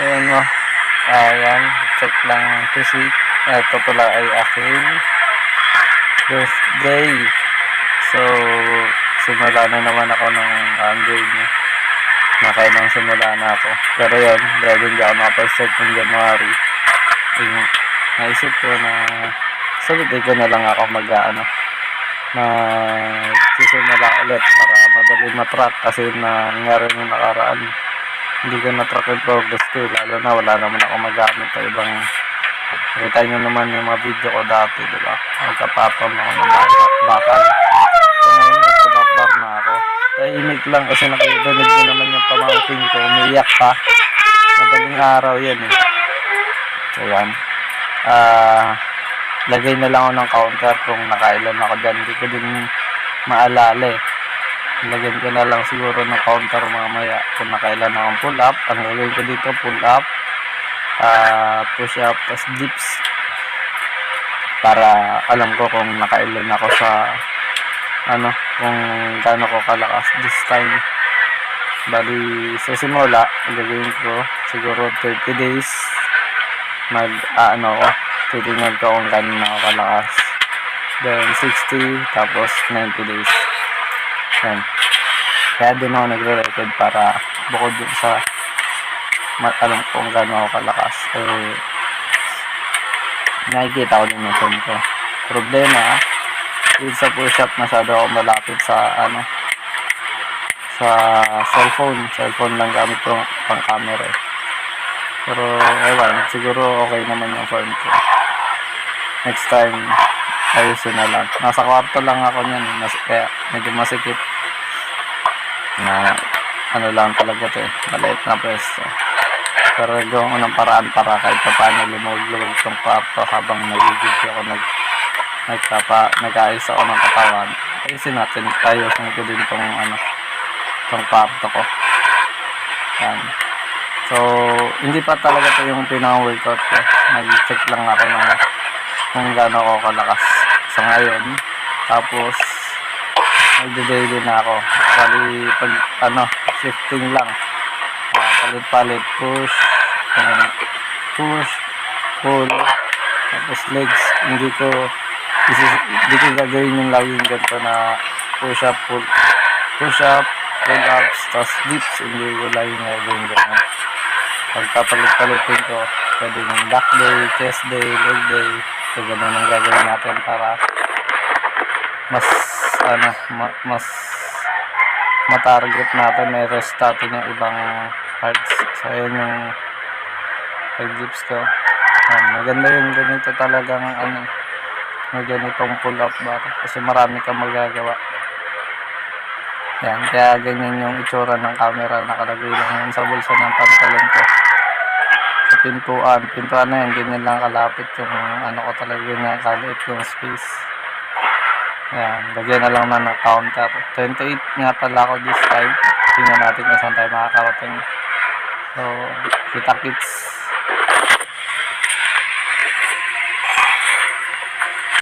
Ayan o. Ayan. Check lang to see. Ito pala ay aking birthday. So, simula na naman ako ng journey. Nakailang simula na ako. Pero yun, dahil hindi ako nakapag-start ng January. Naisip ko na sa birthday ko na lang ako sisimula ulit para madali matrack kasi nangyari nung nakaraan. Hindi ko na-track yung progress ko, lalo na wala naman ako magamit sa ibang. Nakita nyo naman yung mga video ko dati, diba? Nagkapatong ako ng bakal. So ngayon, nag-pull-up bar na ako. Tahimik lang kasi nakikinig mo naman yung pamangkin ko. Umiiyak pa. Madaling araw yan eh. So yan. Lagay na lang ako ng counter kung nakailan ako dyan. Hindi ko din maalala eh. Lagyan ko na lang siguro ng counter mamaya kung nakailan akong pull up. Ang lagay ko dito pull up, push up, tas dips, para alam ko kung nakailan ako sa kung gaano ko kalakas this time. Bali sa simula gagawin ko siguro 30 days titingnan ko kung gaano na ako kalakas, then 60, tapos 90 days. Yan. Kaya din ako nagre-record para bukod dun sa alam ko kung gaano ako kalakas, nakikita ko din yung phone ko. Problema, dun sa push-up masyado ako malapit sa cellphone lang gamit ko pang camera eh. Pero ewan, siguro okay naman yung phone ko. Next time ayusin na lang. Nasa kwarto lang ako niyan, kaya medyo masikip na lang talaga to eh, maliit na pwesto. Pero gawin ko ng paraan para kahit pa paano lumulog tong kwarto habang nag-video ako, nag-aayos ako ng katawan. Ayusin natin, ayusin ko din tong kwarto ko. Yan. So hindi pa talaga to yung pinaka-workout ko. Nag-check lang ako ng kung gaano ako kalakas sa ngayon. Tapos nagde-day din ako. Bali pag shifting lang, palit-palit, push, pull, tapos legs. Hindi ko gagawin yung laging ganito na push up, pull ups, tapos dips. Hindi ko laging gagawin ganito. Pagpapalit-palitin ko, pwedeng back day, chest day, leg day. So ganun ang gagawin natin para mas matarget natin, may rest natin yung ibang parts. So ayun yung pag-dips ko. Maganda yung ganito talagang may ganitong pull up bar kasi marami kang magagawa. Yan, kaya ganyan yung itsura ng camera, nakalagay lang sa bulsa ng pantalon ko. Sa pintuan na yan, ganyan lang kalapit yung ko talaga, ganyan kaliit yung space. Yan, lagyan na lang ng counter. 28 nga pala ako this time. Tingnan natin kung saan tayo makakarating. So, kita kits.